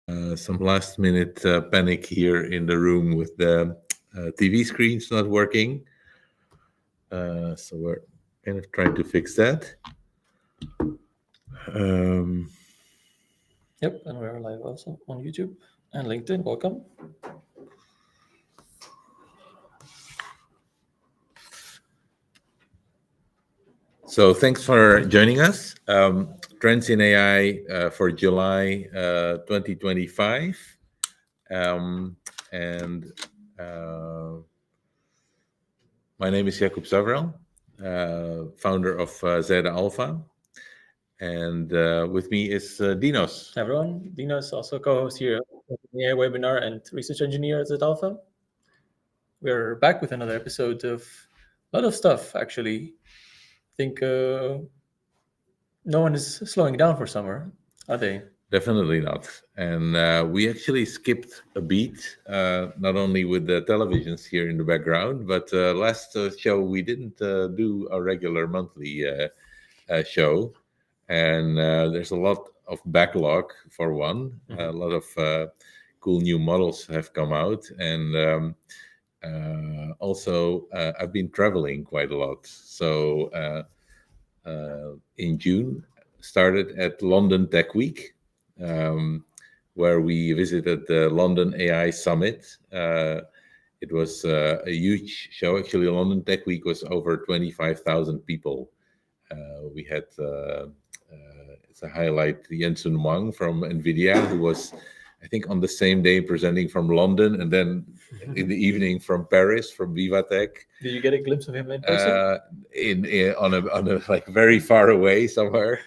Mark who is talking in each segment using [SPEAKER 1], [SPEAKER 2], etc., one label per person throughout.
[SPEAKER 1] Some last minute panic here in the room with the TV screens not working. So we're kind of trying to fix that. Um,
[SPEAKER 2] Yep, and we're live also on YouTube and LinkedIn. Welcome.
[SPEAKER 1] so thanks for joining us. Trends in AI for July 2025. And My name is Jakub Zavrel, founder of Zeta Alpha. And with me is Dinos.
[SPEAKER 2] Everyone, Dinos also co-host here at the AI webinar and research engineer at Zeta Alpha. We're back with another episode of a lot of stuff, actually. I think no one is slowing down for summer, are they?
[SPEAKER 1] Definitely not. And we actually skipped a beat, not only with the televisions here in the background, but last show we didn't do a regular monthly show. And there's a lot of backlog for one. A lot of cool new models have come out. And also, I've been traveling quite a lot. So in June, started at London Tech Week, where we visited the London AI Summit. It was a huge show. Actually, London Tech Week was over 25,000 people. We had, as a highlight, Jensen Huang from NVIDIA, who was, I think, on the same day presenting from London, and then in the evening from Paris, from Vivatech.
[SPEAKER 2] Did you get a glimpse of him in person?
[SPEAKER 1] On a like very far away somewhere.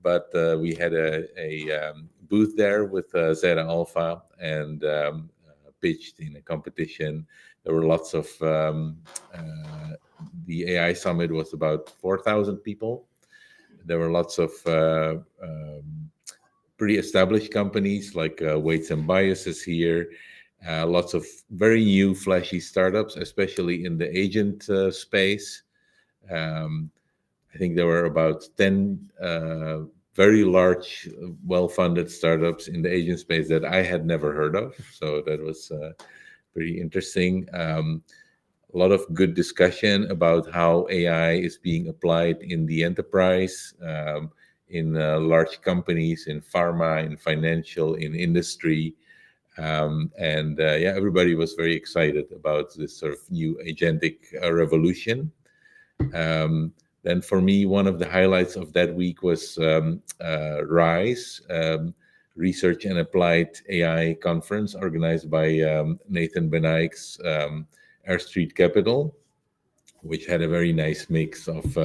[SPEAKER 1] But we had a booth there with Zeta Alpha and pitched in a competition. There were lots of the AI summit was about 4,000 people. There were lots of pretty established companies like Weights and Biases here. Lots of very new, flashy startups, especially in the agent space. I think there were about 10 very large, well-funded startups in the agent space that I had never heard of. So that was pretty interesting. A lot of good discussion about how AI is being applied in the enterprise, in large companies, in pharma, in financial, in industry. Everybody was very excited about this sort of new agentic revolution. Then for me, one of the highlights of that week was RISE, Research and Applied AI Conference, organized by Nathan Benaik's Air Street Capital, which had a very nice mix of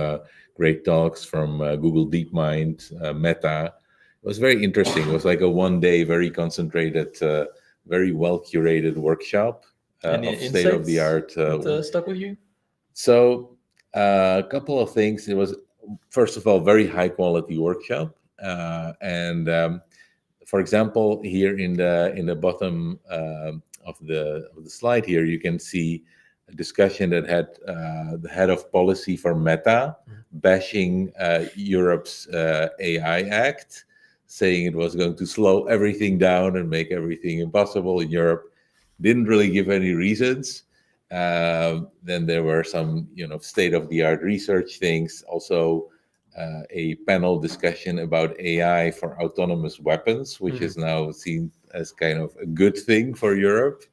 [SPEAKER 1] great talks from Google DeepMind, Meta. It was very interesting. It was like a one-day, very concentrated, very well-curated workshop of state-of-the-art.
[SPEAKER 2] Stuck with you?
[SPEAKER 1] So a couple of things. It was, first of all, very high-quality workshop. For example, here in the bottom of the slide here, you can see a discussion that had the head of policy for Meta bashing Europe's AI Act, saying it was going to slow everything down and make everything impossible in Europe. Didn't really give any reasons. Then there were some, state-of-the-art research things. Also, a panel discussion about AI for autonomous weapons, which is now seen as kind of a good thing for Europe.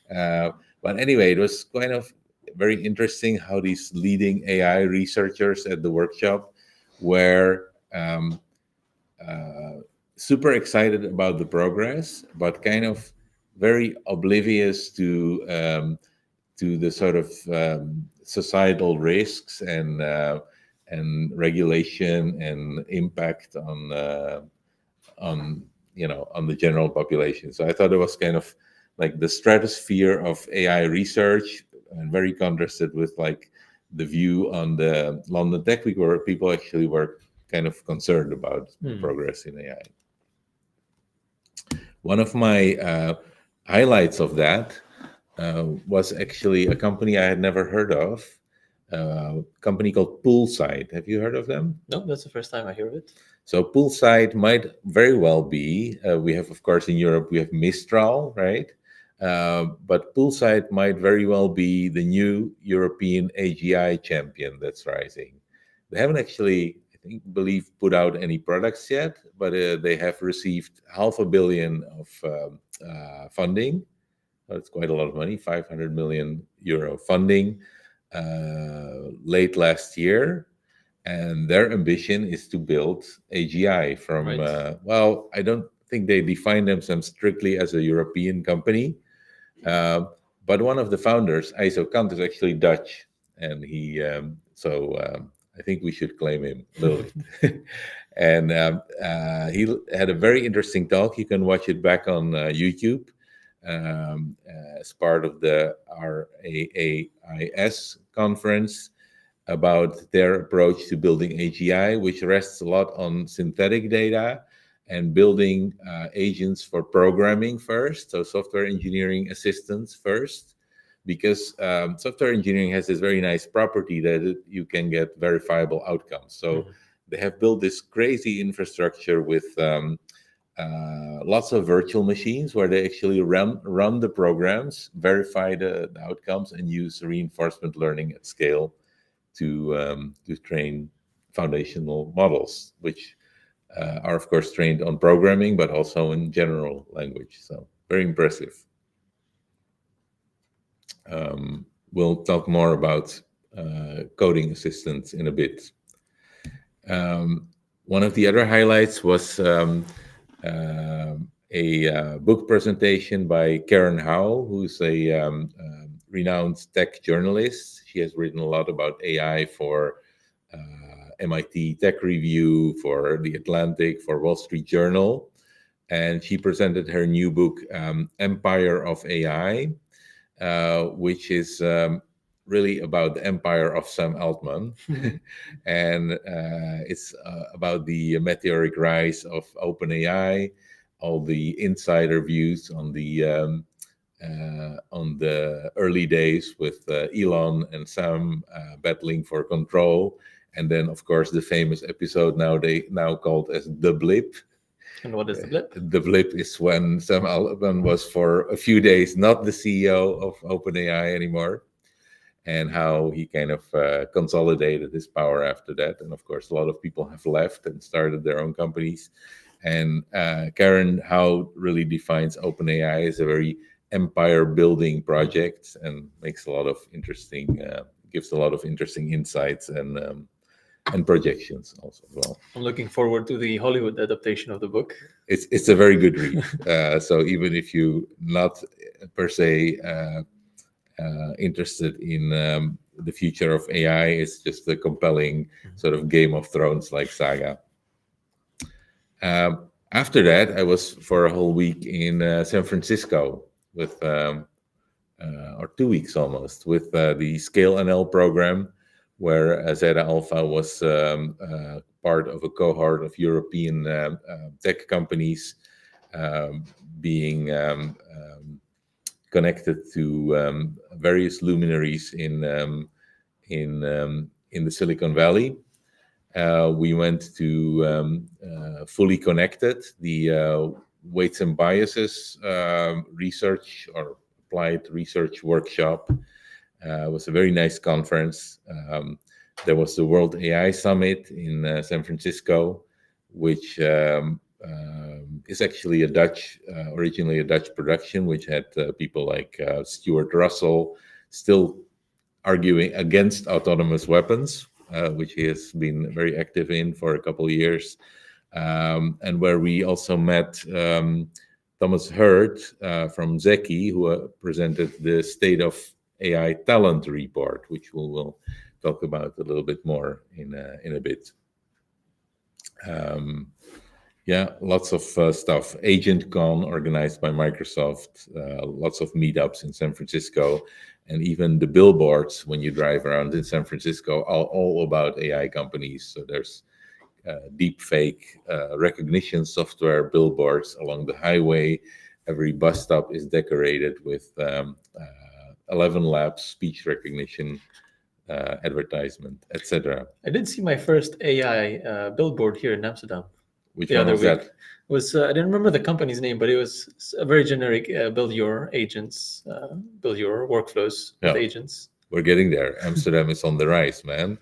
[SPEAKER 1] But anyway, it was kind of very interesting how these leading AI researchers at the workshop were super excited about the progress, but kind of very oblivious to the sort of societal risks and regulation and impact on the general population. So I thought it was kind of like the stratosphere of AI research, and very contrasted with like the view on the London Tech Week, where people actually were kind of concerned about progress in AI. One of my highlights of that was actually a company I had never heard of, company called Poolside. Have you heard of them?
[SPEAKER 2] No, that's the first time I hear of it.
[SPEAKER 1] So Poolside might very well be. We have, of course, in Europe we have Mistral, right? But Poolside might very well be the new European AGI champion that's rising. They haven't actually, believe, put out any products yet, but they have received 500 million of funding. That's quite a lot of money, 500 million euro funding late last year. And their ambition is to build AGI from,
[SPEAKER 2] Right.
[SPEAKER 1] well, I don't think they define themselves strictly as a European company. But one of the founders, Iso Kant, is actually Dutch. And I think we should claim him a little bit. And he had a very interesting talk. You can watch it back on YouTube as part of the RAAIS conference about their approach to building AGI, which rests a lot on synthetic data and building agents for programming first, so software engineering assistants first, because software engineering has this very nice property that you can get verifiable outcomes. So they have built this crazy infrastructure with lots of virtual machines where they actually run the programs, verify the outcomes, and use reinforcement learning at scale to train foundational models, which are of course trained on programming, but also in general language. So very impressive. We'll talk more about coding assistants in a bit. One of the other highlights was a book presentation by Karen Howe, who's a renowned tech journalist. She has written a lot about AI for MIT Tech Review, for The Atlantic, for Wall Street Journal. And she presented her new book, Empire of AI, which is really about the empire of Sam Altman. And it's about the meteoric rise of OpenAI, all the insider views on the early days with Elon and Sam battling for control. And then, of course, the famous episode now called as The Blip.
[SPEAKER 2] And what is the blip?
[SPEAKER 1] The blip is when Sam Altman was for a few days not the CEO of OpenAI anymore, and how he kind of consolidated his power after that. And of course, a lot of people have left and started their own companies. And Karen Howe really defines OpenAI as a very empire-building project and makes a lot of interesting, gives a lot of interesting insights and projections also as well.
[SPEAKER 2] I'm looking forward to the Hollywood adaptation of the book.
[SPEAKER 1] It's a very good read. So even if you not per se interested in the future of AI, it's just a compelling sort of Game of Thrones like saga. After that, I was for a whole week in San Francisco with, or 2 weeks almost, with the Scale NL program, where Zeta Alpha was part of a cohort of European tech companies being connected to various luminaries in the Silicon Valley. We went to Fully Connected, the weights and biases research or applied research workshop. It was a very nice conference. There was the World AI Summit in San Francisco, which is actually originally a Dutch production, which had people like Stuart Russell still arguing against autonomous weapons, which he has been very active in for a couple of years, and where we also met Thomas Hurd from Zeki, who presented the State of AI Talent Report, which we'll talk about a little bit more in a bit. Yeah, lots of stuff. AgentCon organized by Microsoft, lots of meetups in San Francisco, and even the billboards when you drive around in San Francisco are all about AI companies. So there's deep fake recognition software billboards along the highway. Every bus stop is decorated with 11 Labs speech recognition advertisement, etc.
[SPEAKER 2] I did see my first AI billboard here in Amsterdam
[SPEAKER 1] Which
[SPEAKER 2] the
[SPEAKER 1] one
[SPEAKER 2] other
[SPEAKER 1] was
[SPEAKER 2] week.
[SPEAKER 1] that?
[SPEAKER 2] It was I didn't remember the company's name, but it was a very generic build your agents, build your workflows with
[SPEAKER 1] Yeah.
[SPEAKER 2] agents.
[SPEAKER 1] We're getting there. Amsterdam is on the rise, man.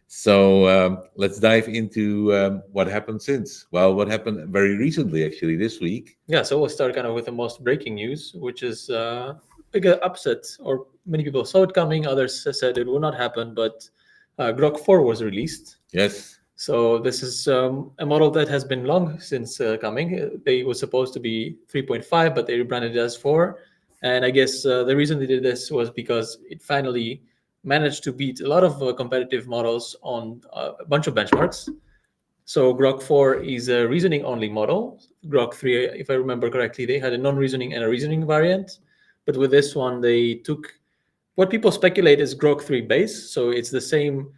[SPEAKER 1] So let's dive into what happened since. Well, what happened very recently, actually, this week.
[SPEAKER 2] Yeah, so we'll start kind of with the most breaking news, which is bigger upset, or many people saw it coming, others said it will not happen, but Grok 4 was released.
[SPEAKER 1] Yes.
[SPEAKER 2] So this is a model that has been long since coming. They were supposed to be 3.5, but they rebranded it as 4. And I guess the reason they did this was because it finally managed to beat a lot of competitive models on a bunch of benchmarks. So Grok 4 is a reasoning-only model. Grok 3, if I remember correctly, they had a non-reasoning and a reasoning variant. But with this one, they took what people speculate is Grok 3 base. So it's the same,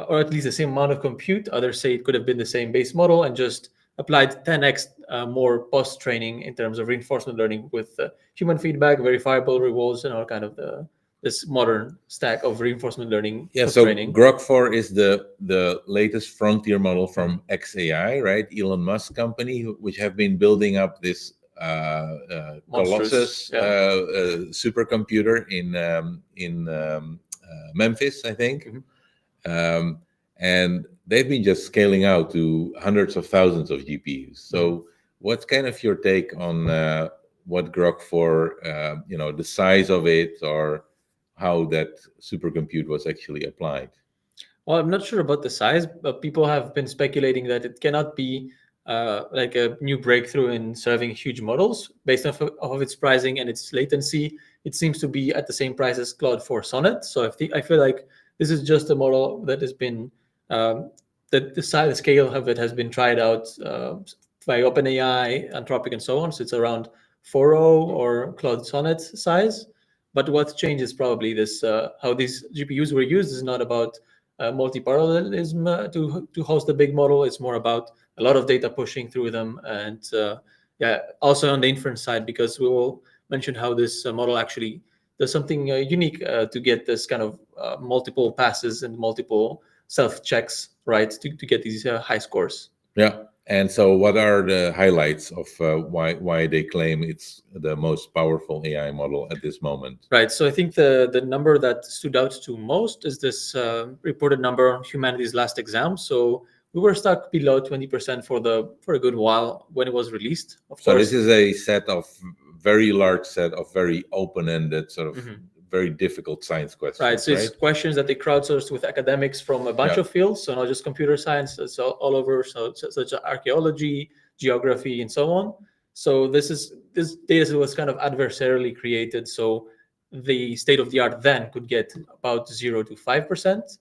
[SPEAKER 2] or at least the same amount of compute. Others say it could have been the same base model and just applied 10x more post-training in terms of reinforcement learning with human feedback, verifiable rewards, and all kind of this modern stack of reinforcement learning
[SPEAKER 1] Yeah,
[SPEAKER 2] for
[SPEAKER 1] so
[SPEAKER 2] training.
[SPEAKER 1] Grok 4 is the latest frontier model from XAI, right? Elon Musk company, which have been building up this Colossus supercomputer in Memphis, I think. And they've been just scaling out to hundreds of thousands of GPUs. So what's kind of your take on what Grok 4, the size of it, or how that supercompute was actually applied?
[SPEAKER 2] Well, I'm not sure about the size, but people have been speculating that it cannot be like a new breakthrough in serving huge models based off of its pricing and its latency. It seems to be at the same price as Claude 4 Sonnet. So I feel like this is just a model that has been that the size, the scale of it has been tried out by OpenAI, Anthropic, and so on. So it's around 4.0 or Claude Sonnet size. But what changes probably this how these GPUs were used is not about multi-parallelism to host a big model. It's more about a lot of data pushing through them, and also on the inference side, because we will mention how this model actually does something unique to get this kind of multiple passes and multiple self checks, right, to get these high scores.
[SPEAKER 1] Yeah. And so what are the highlights of why they claim it's the most powerful AI model at this moment?
[SPEAKER 2] Right. So I think the number that stood out to most is this reported number on humanity's last exam. So we were stuck below 20% for a good while when it was released. Of
[SPEAKER 1] So
[SPEAKER 2] course,
[SPEAKER 1] this is a very large set of very open-ended, sort of very difficult science questions.
[SPEAKER 2] Right. So it's questions that they crowdsourced with academics from a bunch of fields. So not just computer science, it's all over. So such as archaeology, geography, and so on. So this data set was kind of adversarially created. So the state of the art then could get about 0 to 5%.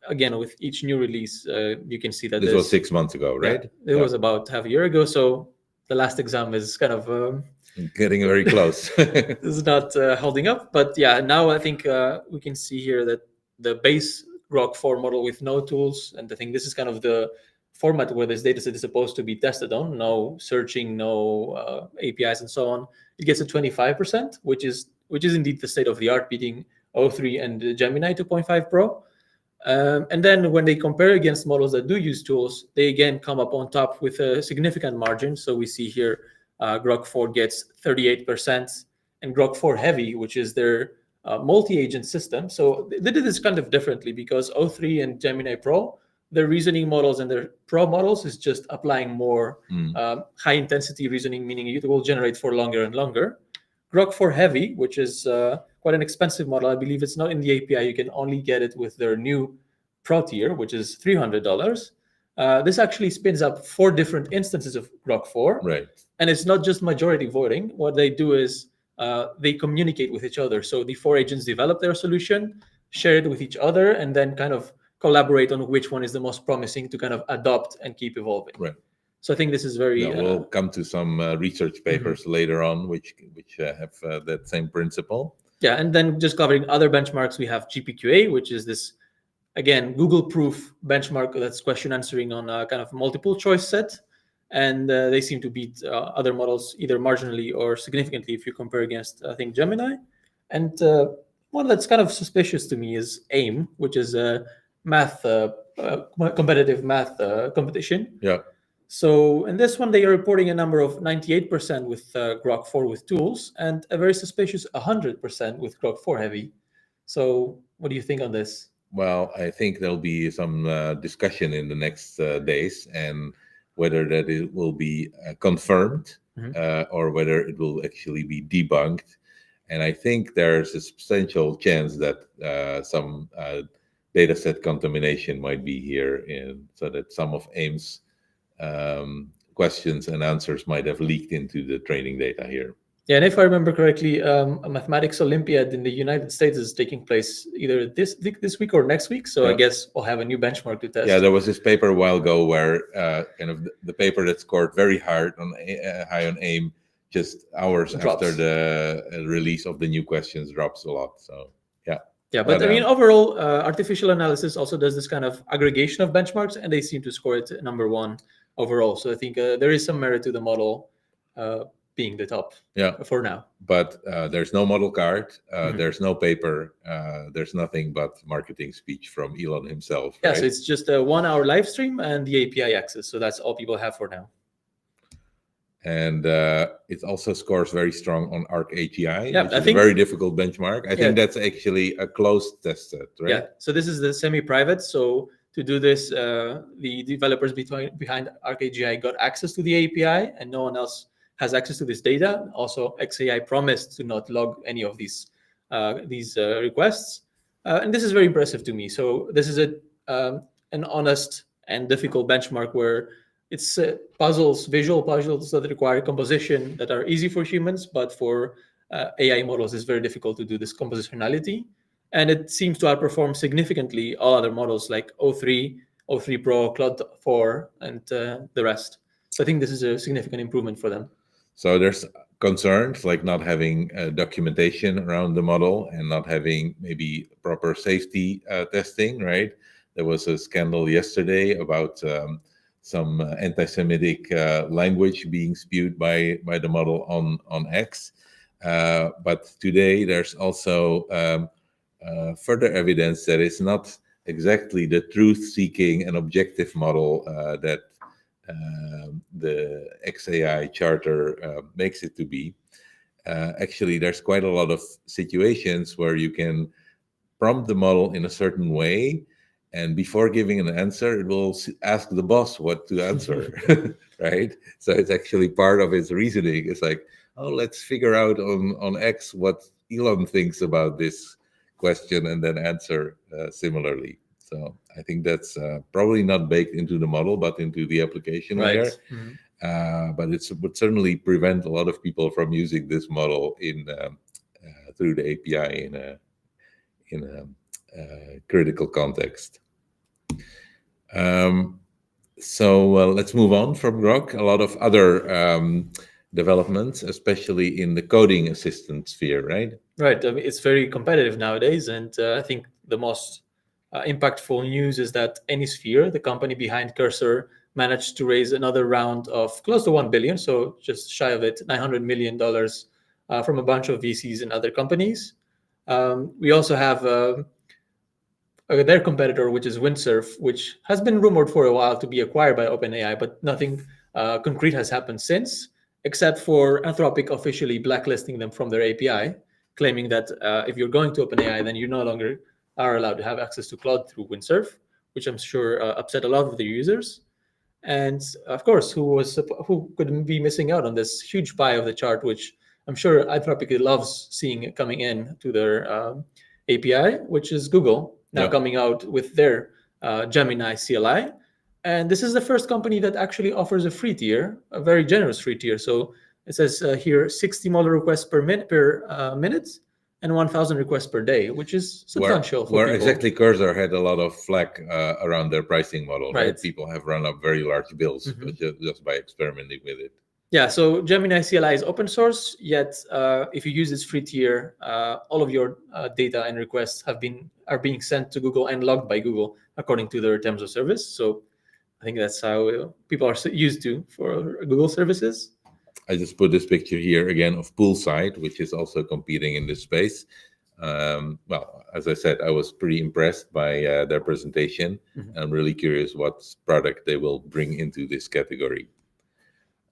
[SPEAKER 2] Again, with each new release, you can see that
[SPEAKER 1] this was 6 months ago, right?
[SPEAKER 2] It was about half a year ago. So the last exam is kind of
[SPEAKER 1] getting very close.
[SPEAKER 2] This is not holding up, but yeah, now I think we can see here that the base Grok 4 model with no tools, and I think this is kind of the format where this dataset is supposed to be tested on, no searching, no APIs, and so on. It gets a 25%, which is indeed the state of the art, beating O3 and Gemini 2.5 Pro. And then when they compare against models that do use tools, they again come up on top with a significant margin. So we see here Grok 4 gets 38%, and Grok 4 Heavy, which is their multi-agent system. So they did this kind of differently because O3 and Gemini Pro, their reasoning models and their Pro models is just applying more high-intensity reasoning, meaning it will generate for longer and longer. Grok 4 Heavy, which is quite an expensive model. I believe it's not in the API. You can only get it with their new Pro tier, which is $300. This actually spins up 4 different instances of Grok 4.
[SPEAKER 1] Right.
[SPEAKER 2] And it's not just majority voting. What they do is they communicate with each other. So the 4 agents develop their solution, share it with each other, and then kind of collaborate on which one is the most promising to kind of adopt and keep evolving.
[SPEAKER 1] Right.
[SPEAKER 2] So I think this is very.
[SPEAKER 1] We'll come to some research papers later on, which have that same principle.
[SPEAKER 2] Yeah, and then just covering other benchmarks, we have GPQA, which is this, again, Google-proof benchmark that's question answering on a kind of multiple choice set. And they seem to beat other models either marginally or significantly if you compare against, I think, Gemini. And one that's kind of suspicious to me is AIM, which is a math competitive math competition.
[SPEAKER 1] Yeah.
[SPEAKER 2] So in this one, they are reporting a number of 98% with Grok 4 with tools, and a very suspicious 100% with Grok 4 heavy. So what do you think on this?
[SPEAKER 1] Well, I think there'll be some discussion in the next days, and whether that it will be confirmed or whether it will actually be debunked. And I think there's a substantial chance that some data set contamination might be here, so that some of AIM's questions and answers might have leaked into the training data here.
[SPEAKER 2] Yeah, and if I remember correctly, a mathematics Olympiad in the United States is taking place either this week or next week. So I guess we'll have a new benchmark to test.
[SPEAKER 1] Yeah, there was this paper a while ago where kind of the paper that scored very high on AIM just hours after the release of the new questions drops a lot. So
[SPEAKER 2] yeah, but I mean, overall, artificial analysis also does this kind of aggregation of benchmarks, and they seem to score it #1 overall. So I think there is some merit to the model being the top for now.
[SPEAKER 1] But there's no model card, there's no paper, there's nothing but marketing speech from Elon himself.
[SPEAKER 2] Yeah, so it's just a 1 hour live stream and the API access. So that's all people have for now.
[SPEAKER 1] And it also scores very strong on ArcAGI,
[SPEAKER 2] which
[SPEAKER 1] is a very difficult benchmark. I think that's actually a closed test set, right?
[SPEAKER 2] Yeah, so this is the semi-private. So to do this, the developers behind ArcAGI got access to the API, and no one else has access to this data. Also, XAI promised to not log any of these requests, and this is very impressive to me. So this is an honest and difficult benchmark where it's visual puzzles that require composition that are easy for humans, but for AI models, it's very difficult to do this compositionality. And it seems to outperform significantly all other models like O3, O3 Pro, Claude 4, and the rest. So I think this is a significant improvement for them.
[SPEAKER 1] So there's concerns like not having documentation around the model and not having maybe proper safety testing, right? There was a scandal yesterday about some anti-Semitic language being spewed by the model on X. But today there's also further evidence that it's not exactly the truth-seeking and objective model that the XAI charter makes it to be. Actually, there's quite a lot of situations where you can prompt the model in a certain way, and before giving an answer, it will ask the boss what to answer, right? So it's actually part of its reasoning. It's like, oh, let's figure out on X what Elon thinks about this question and then answer similarly. So I think that's probably not baked into the model, but into the application layer. But it would certainly prevent a lot of people from using this model through the API in a critical context. So let's move on from Grok. A lot of other developments, especially in the coding assistant sphere, right?
[SPEAKER 2] Right. I mean, it's very competitive nowadays, and I think the most impactful news is that AnySphere, the company behind Cursor, managed to raise another round of close to 1 billion, so just shy of it, $900 million from a bunch of VCs and other companies. We also have their competitor, which is Windsurf, which has been rumored for a while to be acquired by OpenAI, but nothing concrete has happened since, except for Anthropic officially blacklisting them from their API, claiming that if you're going to OpenAI, then you no longer are allowed to have access to Claude through Windsurf, which I'm sure upset a lot of their users. And of course, who could be missing out on this huge pie of the chart, which I'm sure Anthropic loves seeing coming in to their API, which is Google, now coming out with their Gemini CLI. And this is the first company that actually offers a free tier, a very generous free tier. So it says here 60 model requests per minute and 1,000 requests per day, which is substantial.
[SPEAKER 1] Where exactly Cursor had a lot of flack around their pricing model, right? People have run up very large bills just by experimenting with it.
[SPEAKER 2] Yeah, so Gemini CLI is open source, yet if you use this free tier, all of your data and requests are being sent to Google and logged by Google according to their terms of service. So I think that's how people are used to for Google services.
[SPEAKER 1] I just put this picture here again of Poolside, which is also competing in this space. Well, as I said, I was pretty impressed by their presentation. I'm really curious what product they will bring into this category.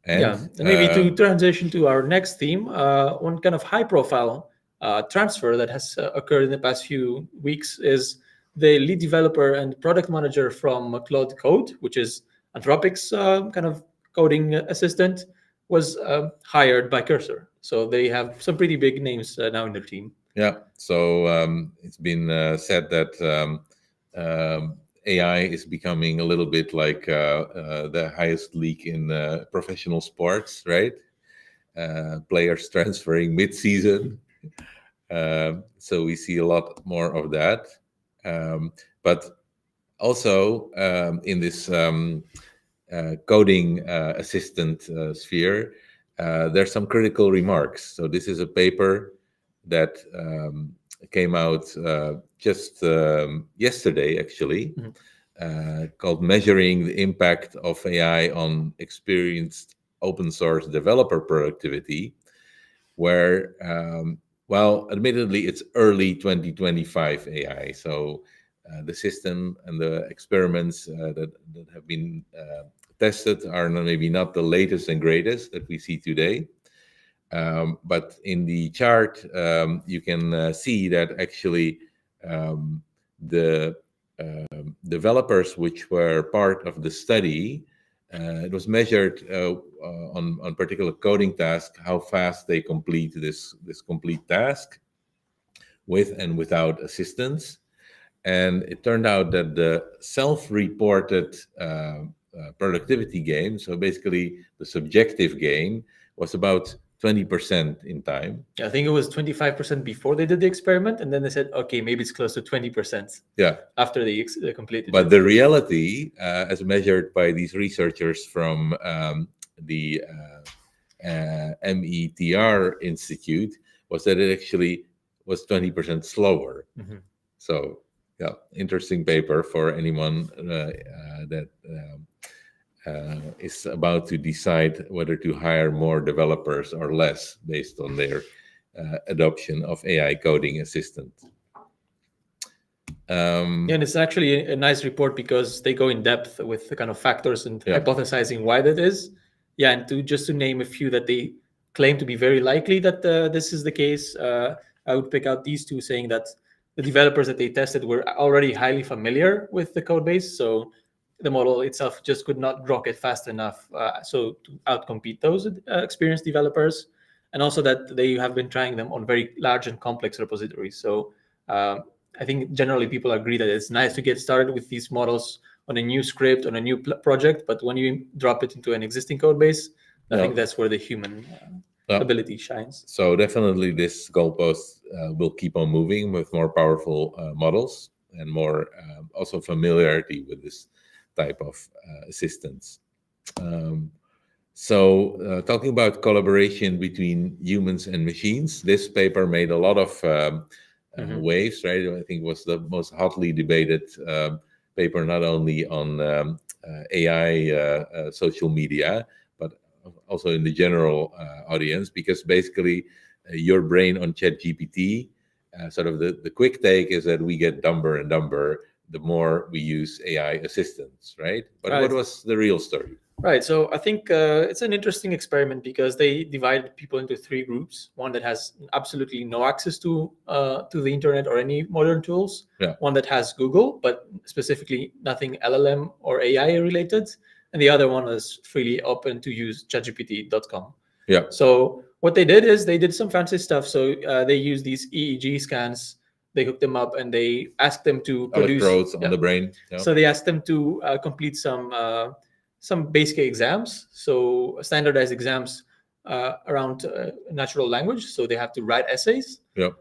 [SPEAKER 2] And maybe to transition to our next theme, one kind of high-profile transfer that has occurred in the past few weeks is the lead developer and product manager from Claude Code, which is Anthropic's kind of coding assistant, was hired by Cursor. So they have some pretty big names now in their team.
[SPEAKER 1] Yeah. So it's been said that AI is becoming a little bit like the highest league in professional sports, right? Players transferring mid-season. So we see a lot more of that. But also in this coding assistant sphere, there's some critical remarks. So this is a paper that came out just yesterday, actually, called Measuring the Impact of AI on Experienced Open Source Developer Productivity, where, well, admittedly, it's early 2025 AI. So the system and the experiments that have been tested are maybe not the latest and greatest that we see today. But in the chart, you can see that actually the developers which were part of the study, it was measured on particular coding task, how fast they complete this complete task with and without assistance. And it turned out that the self-reported productivity gain, so basically the subjective gain, was about 20% in time.
[SPEAKER 2] I think it was 25% before they did the experiment, and then they said, okay, maybe it's close to 20%.
[SPEAKER 1] Yeah.
[SPEAKER 2] After they completed
[SPEAKER 1] but
[SPEAKER 2] it.
[SPEAKER 1] The reality, as measured by these researchers from the METR Institute, was that it actually was 20% slower. So, yeah, interesting paper for anyone that is about to decide whether to hire more developers or less based on their adoption of AI coding assistant.
[SPEAKER 2] And it's actually a nice report because they go in depth with the kind of factors and hypothesizing why that is. Yeah, and to name a few that they claim to be very likely that this is the case, I would pick out these two, saying that the developers that they tested were already highly familiar with the code base, so the model itself just could not grok it fast enough, so to outcompete those experienced developers, and also that they have been trying them on very large and complex repositories. So I think generally people agree that it's nice to get started with these models on a new script, on a new project, but when you drop it into an existing code base, I think that's where the human ability shines.
[SPEAKER 1] So definitely this goalpost will keep on moving with more powerful models and more also familiarity with this type of assistance. So talking about collaboration between humans and machines, this paper made a lot of waves, right? I think it was the most hotly debated paper, not only on AI social media, but also in the general audience, because basically your brain on ChatGPT, sort of the quick take is that we get dumber and dumber the more we use AI assistants, right? But what was the real story?
[SPEAKER 2] Right. So I think it's an interesting experiment because they divided people into three groups. One that has absolutely no access to the internet or any modern tools.
[SPEAKER 1] Yeah.
[SPEAKER 2] One that has Google, but specifically nothing LLM or AI related. And the other one is freely open to use ChatGPT.com.
[SPEAKER 1] Yeah.
[SPEAKER 2] So what they did is they did some fancy stuff. So they used these EEG scans. They hooked them up and they asked them to produce
[SPEAKER 1] electrodes on the brain.
[SPEAKER 2] Yeah. So they asked them to complete some basic exams, so standardized exams around natural language. So they have to write essays.
[SPEAKER 1] Yeah.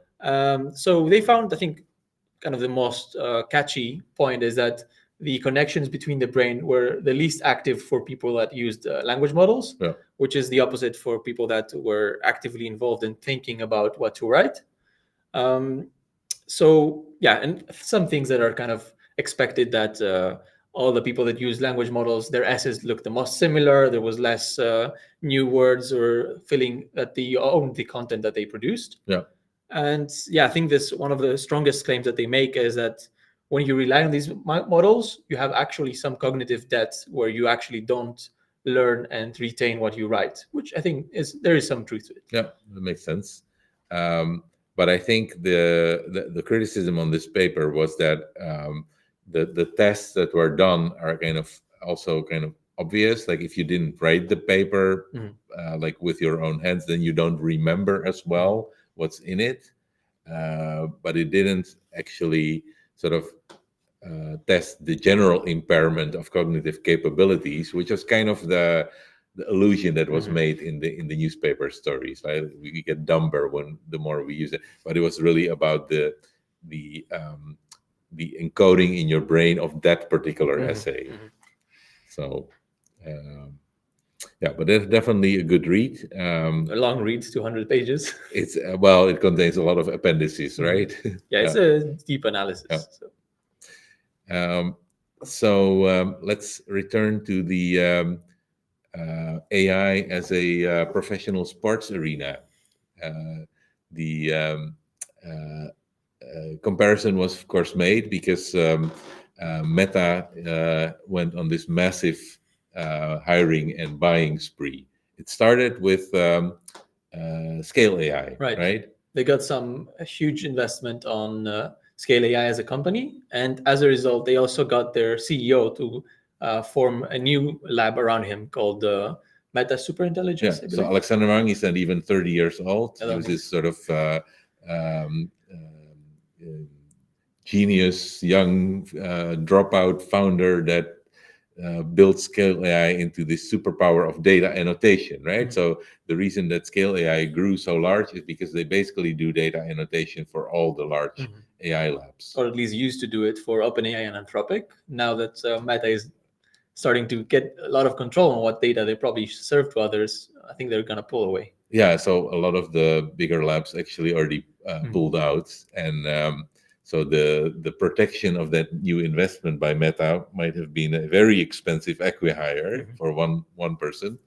[SPEAKER 2] So they found, I think, kind of the most catchy point is that the connections between the brain were the least active for people that used language models, which is the opposite for people that were actively involved in thinking about what to write. So yeah, and some things that are kind of expected, that all the people that use language models, their essays looked the most similar. There was less new words or feeling that they owned the content that they produced.
[SPEAKER 1] Yeah.
[SPEAKER 2] And yeah, I think this one of the strongest claims that they make is that when you rely on these models, you have actually some cognitive debt where you actually don't learn and retain what you write, which I think there is some truth to it.
[SPEAKER 1] Yeah, that makes sense. But I think the criticism on this paper was that the tests that were done are also kind of obvious. Like if you didn't write the paper like with your own hands, then you don't remember as well what's in it. But it didn't actually sort of test the general impairment of cognitive capabilities, which was kind of the illusion that was made in the newspaper stories. Right, we get dumber when the more we use it, but it was really about the encoding in your brain of that particular essay. So. Yeah, but it's definitely a good read.
[SPEAKER 2] A long read, 200 pages.
[SPEAKER 1] It's well, it contains a lot of appendices, right?
[SPEAKER 2] Yeah, it's a deep analysis.
[SPEAKER 1] Yeah. So let's return to the AI as a professional sports arena. The comparison was, of course, made because Meta went on this massive hiring and buying spree. It started with Scale AI, right?
[SPEAKER 2] They got a huge investment on Scale AI as a company, and as a result, they also got their CEO to form a new lab around him called Meta Superintelligence.
[SPEAKER 1] Yeah. So Alexander Wang is not even 30 years old. He was this sort of genius, young dropout founder that built Scale AI into this superpower of data annotation, right? So the reason that Scale AI grew so large is because they basically do data annotation for all the large AI labs.
[SPEAKER 2] Or at least used to do it for OpenAI and Anthropic. Now that Meta is starting to get a lot of control on what data they probably serve to others, I think they're going to pull away.
[SPEAKER 1] Yeah, so a lot of the bigger labs actually already pulled out. And so the protection of that new investment by Meta might have been a very expensive acqui-hire for one person.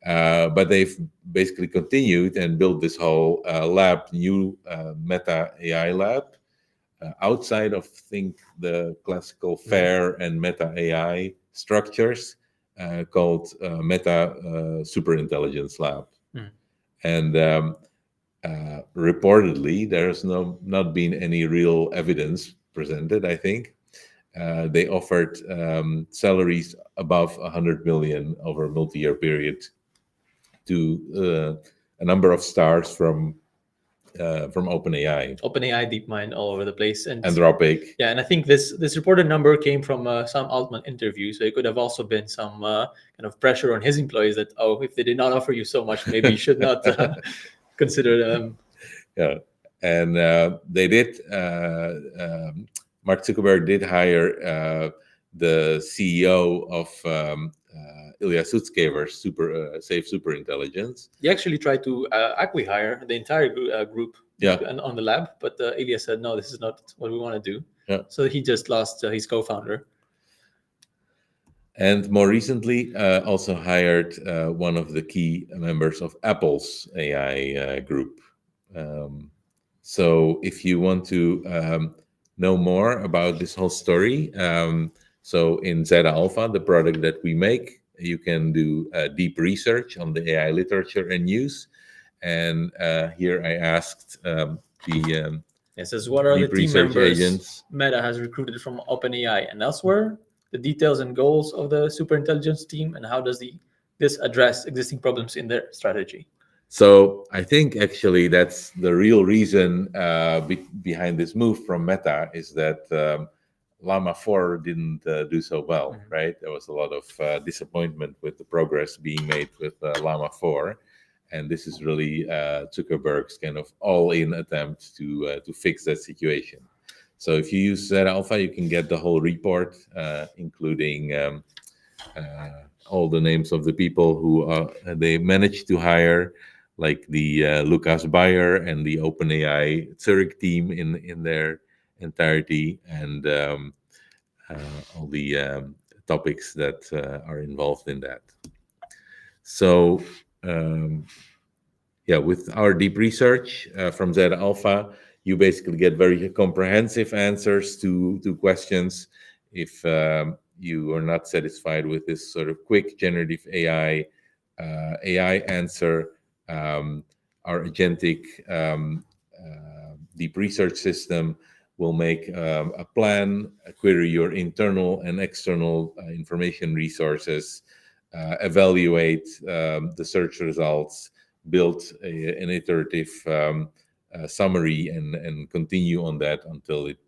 [SPEAKER 1] But they've basically continued and built this whole new Meta AI lab outside of the classical FAIR and Meta AI structures called Meta Superintelligence Lab. And reportedly, there's not been any real evidence presented, I think. They offered salaries above 100 million over a multi-year period to a number of stars from OpenAI.
[SPEAKER 2] OpenAI, DeepMind, all over the place, and
[SPEAKER 1] Anthropic.
[SPEAKER 2] Yeah, and I think this reported number came from some Altman interview, so it could have also been some kind of pressure on his employees that if they did not offer you so much, maybe you should not consider them.
[SPEAKER 1] Yeah, and they did. Mark Zuckerberg did hire the CEO of Ilya Sutskever's Safe Superintelligence.
[SPEAKER 2] He actually tried to acqui-hire the entire group on the lab, but Ilya said, no, this is not what we want to do.
[SPEAKER 1] Yeah.
[SPEAKER 2] So he just lost his co-founder.
[SPEAKER 1] And more recently, also hired one of the key members of Apple's AI group. So if you want to know more about this whole story, so in Zeta Alpha, the product that we make, you can do deep research on the AI literature and news. And here I asked
[SPEAKER 2] it says, what are the team members Meta has recruited from OpenAI and elsewhere, the details and goals of the superintelligence team, and how does this address existing problems in their strategy?
[SPEAKER 1] So I think actually that's the real reason behind this move from Meta is that Llama 4 didn't do so well, right? There was a lot of disappointment with the progress being made with Llama 4. And this is really Zuckerberg's kind of all-in attempt to fix that situation. So if you use Zeta Alpha, you can get the whole report, including all the names of the people who they managed to hire, like the Lucas Bayer and the OpenAI Zurich team in their entirety, and all the topics that are involved in that. So Yeah, with our deep research from Zeta Alpha, you basically get very comprehensive answers to questions. If you are not satisfied with this sort of quick generative AI answer, um, our agentic deep research system will make a plan, query your internal and external information resources, evaluate the search results, build an iterative summary, and continue on that until it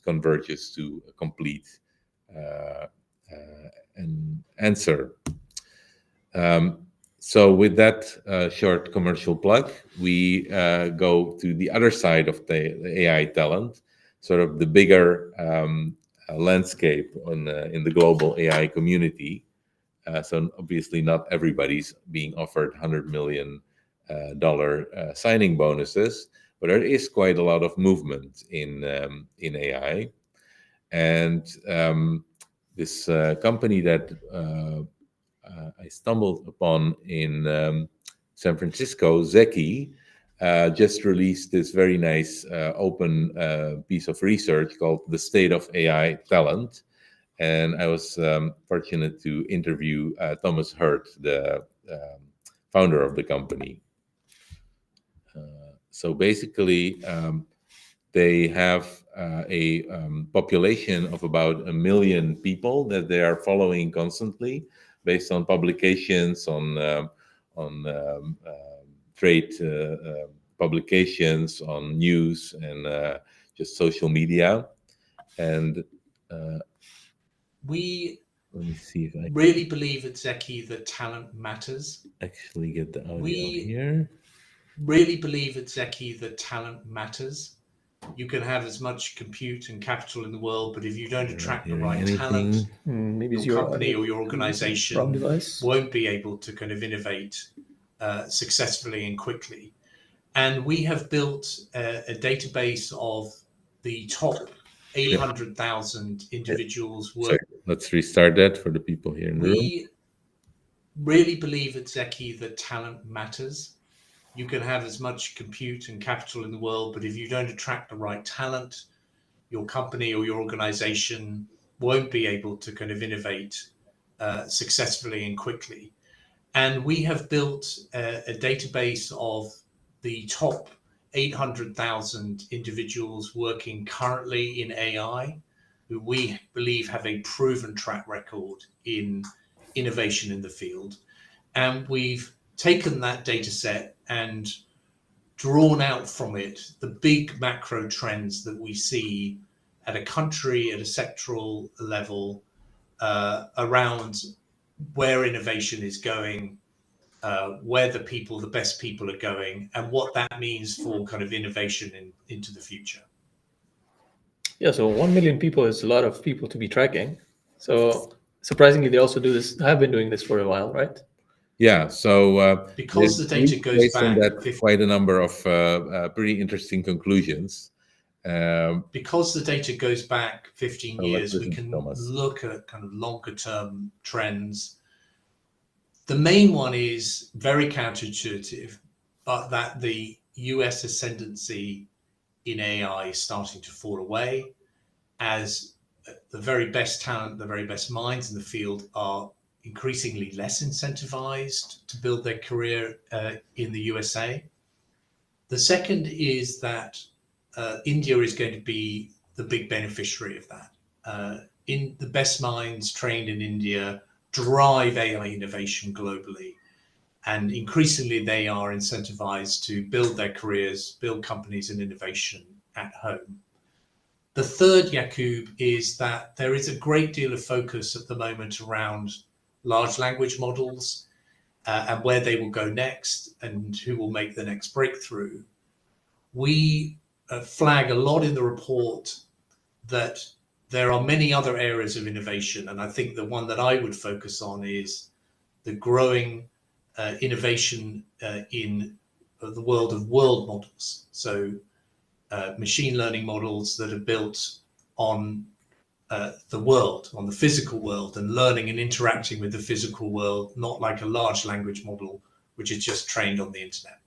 [SPEAKER 1] converges to a complete uh, an answer. Um, so with that short commercial plug, we go to the other side of the AI talent, sort of the bigger landscape in the global AI community. So obviously, not everybody's being offered $100 million signing bonuses, but there is quite a lot of movement in AI. And this company that I stumbled upon in San Francisco, Zeki, just released this very nice open piece of research called "The State of AI Talent." And I was fortunate to interview Thomas Hurt, the founder of the company. So basically, they have a population of about 1 million people that they are following constantly, based on publications on trade publications, on news, and just social media. And
[SPEAKER 3] we
[SPEAKER 1] let me see if I
[SPEAKER 3] really believe at Zeki that talent matters.
[SPEAKER 1] actually get the audio
[SPEAKER 3] We
[SPEAKER 1] here.
[SPEAKER 3] really believe at Zeki that talent matters. You can have as much compute and capital in the world, but if you don't attract the right talent,
[SPEAKER 2] Maybe it's
[SPEAKER 3] your
[SPEAKER 2] your
[SPEAKER 3] company
[SPEAKER 2] audio
[SPEAKER 3] or your
[SPEAKER 2] wrong
[SPEAKER 3] organization
[SPEAKER 2] device.
[SPEAKER 3] won't be able to kind of innovate successfully and quickly. And we have built a database of the top 800,000 individuals
[SPEAKER 1] Sorry, let's restart that for the people here in the room.
[SPEAKER 3] We really believe at Zeki that talent matters. You can have as much compute and capital in the world, but if you don't attract the right talent, your company or your organization won't be able to kind of innovate successfully and quickly. And we have built a database of the top 800,000 individuals working currently in AI, who we believe have a proven track record in innovation in the field. And we've taken that data set and drawn out from it the big macro trends that we see at a country, at a sectoral level, around where innovation is going, where the best people are going, and what that means for kind of innovation into the future.
[SPEAKER 2] Yeah, so 1 million people is a lot of people to be tracking. So surprisingly, they also have been doing this for a while, right?
[SPEAKER 1] Yeah, so
[SPEAKER 3] because the data goes
[SPEAKER 1] based on
[SPEAKER 3] back
[SPEAKER 1] that, quite a number of pretty interesting conclusions.
[SPEAKER 3] Because the data goes back 15
[SPEAKER 1] let's
[SPEAKER 3] years, we
[SPEAKER 1] listen to
[SPEAKER 3] can
[SPEAKER 1] Thomas.
[SPEAKER 3] look at kind of longer term trends. The main one is very counterintuitive, but that the US ascendancy in AI is starting to fall away as the very best talent, the very best minds in the field are increasingly less incentivized to build their career in the USA. The second is that India is going to be the big beneficiary of that. In the best minds trained in India drive AI innovation globally, and increasingly they are incentivized to build their careers, build companies and innovation at home. The third, Yakub, is that there is a great deal of focus at the moment around large language models and where they will go next and who will make the next breakthrough. We flag a lot in the report that there are many other areas of innovation, and I think the one that I would focus on is the growing innovation in the world of world models. So machine learning models that are built on the world, on the physical world, and learning and interacting with the physical world, not like a large language model, which is just trained on the internet.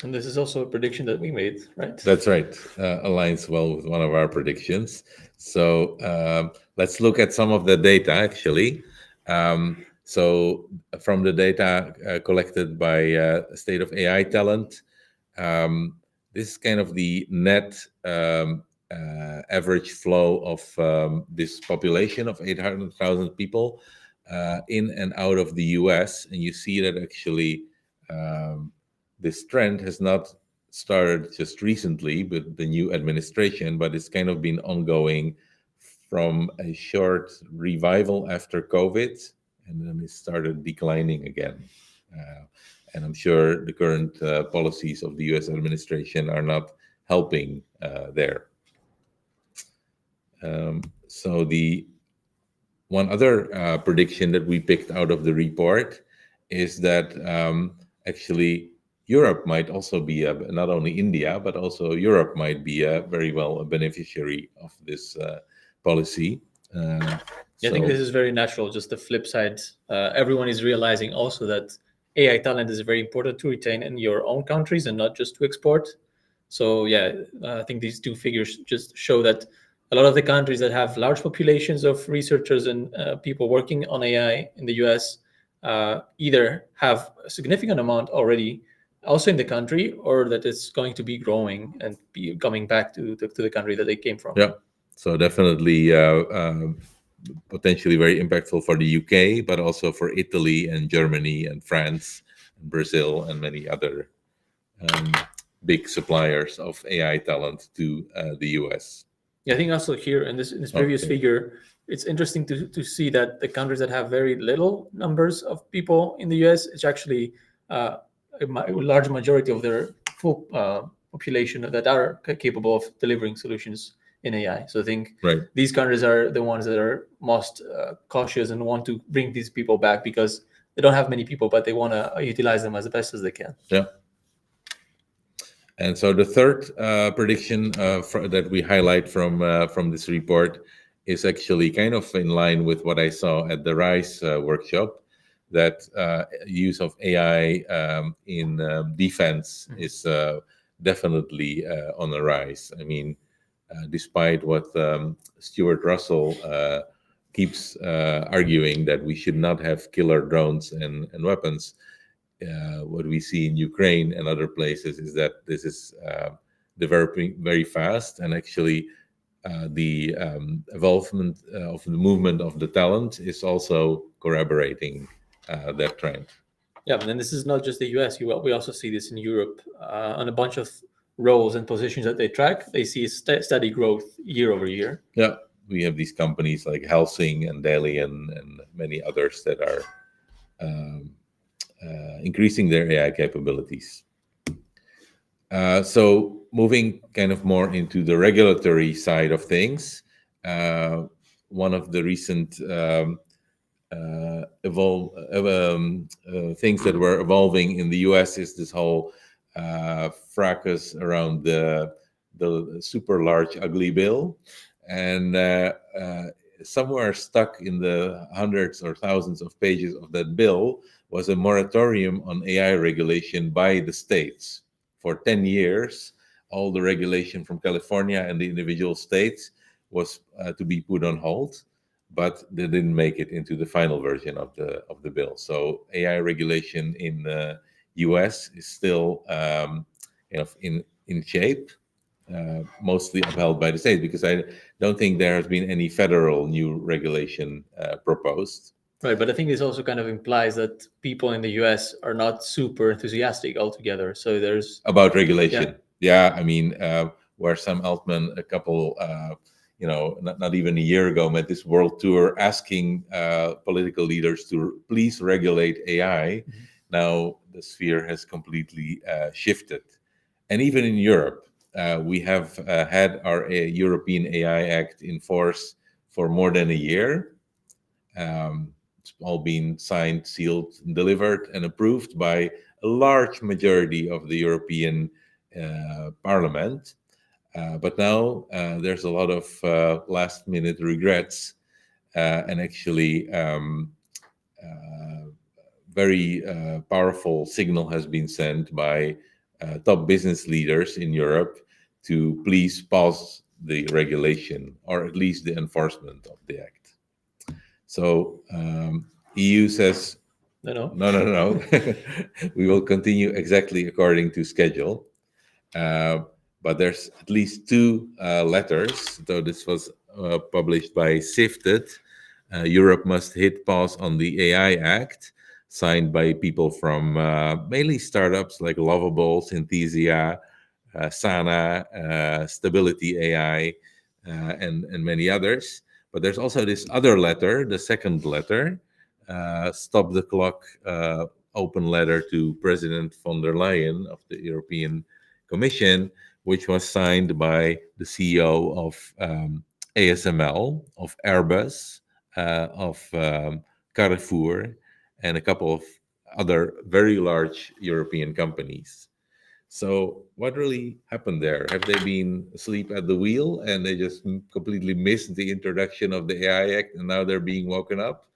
[SPEAKER 2] And this is also a prediction that we made, right?
[SPEAKER 1] That's right. Aligns well with one of our predictions. So let's look at some of the data, actually. So from the data collected by State of AI Talent, this is kind of the net average flow of this population of 800,000 people in and out of the US. And you see that actually this trend has not started just recently with the new administration, but it's kind of been ongoing from a short revival after COVID, and then it started declining again. And I'm sure the current policies of the US administration are not helping there. So the one other prediction that we picked out of the report is that actually Europe might also be not only India, but also Europe might be very well a beneficiary of this policy.
[SPEAKER 2] I think this is very natural. Just the flip side, everyone is realizing also that AI talent is very important to retain in your own countries and not just to export. So yeah, I think these two figures just show that a lot of the countries that have large populations of researchers and people working on AI in the US either have a significant amount already also in the country, or that it's going to be growing and be coming back to the country that they came from.
[SPEAKER 1] Yeah, so definitely potentially very impactful for the UK, but also for Italy and Germany and France and Brazil and many other big suppliers of AI talent to the US.
[SPEAKER 2] Yeah, I think also here in this previous figure, it's interesting to see that the countries that have very little numbers of people in the US, it's actually a large majority of their full population that are capable of delivering solutions in AI. So I think these countries are the ones that are most cautious and want to bring these people back because they don't have many people, but they want to utilize them as best as they can.
[SPEAKER 1] Yeah. And so the third prediction that we highlight from this report is actually kind of in line with what I saw at the RISE workshop, that use of AI in defense is definitely on the rise. I mean, despite what Stuart Russell keeps arguing that we should not have killer drones and weapons, what we see in Ukraine and other places is that this is developing very fast, and actually the involvement of the movement of the talent is also corroborating that trend.
[SPEAKER 2] Yeah, and then this is not just the US. We also see this in Europe on a bunch of roles and positions that they track. They see steady growth year over year.
[SPEAKER 1] Yeah, we have these companies like Helsing and Dalian and many others that are increasing their AI capabilities. So moving kind of more into the regulatory side of things, one of the recent things that were evolving in the US is this whole fracas around the super large ugly bill, and somewhere stuck in the hundreds or thousands of pages of that bill was a moratorium on AI regulation by the states. For 10 years, all the regulation from California and the individual states was to be put on hold, but they didn't make it into the final version of the bill. So AI regulation in the US is still in shape, mostly upheld by the state, because I don't think there has been any federal new regulation proposed.
[SPEAKER 2] Right, but I think this also kind of implies that people in the US are not super enthusiastic altogether. So there's
[SPEAKER 1] about regulation. Yeah, I mean, where Sam Altman, a couple, not even a year ago, made this world tour asking political leaders to please regulate AI. Mm-hmm. Now the sphere has completely shifted, and even in Europe, we have had our European AI Act in force for more than a year. It's all been signed, sealed, delivered, and approved by a large majority of the European Parliament. But now there's a lot of last-minute regrets, and actually very powerful signal has been sent by top business leaders in Europe to please pause the regulation or at least the enforcement of the act. So EU says, no. We will continue exactly according to schedule. But there's at least two letters, though this was published by Sifted. Europe must hit pause on the AI Act, signed by people from mainly startups like Lovable, Synthesia, Sana, Stability AI, and many others. But there's also this other letter, the second letter, Stop the Clock open letter to President von der Leyen of the European Commission, which was signed by the CEO of ASML, of Airbus, of Carrefour, and a couple of other very large European companies. So what really happened there? Have they been asleep at the wheel and they just completely missed the introduction of the AI Act and now they're being woken up?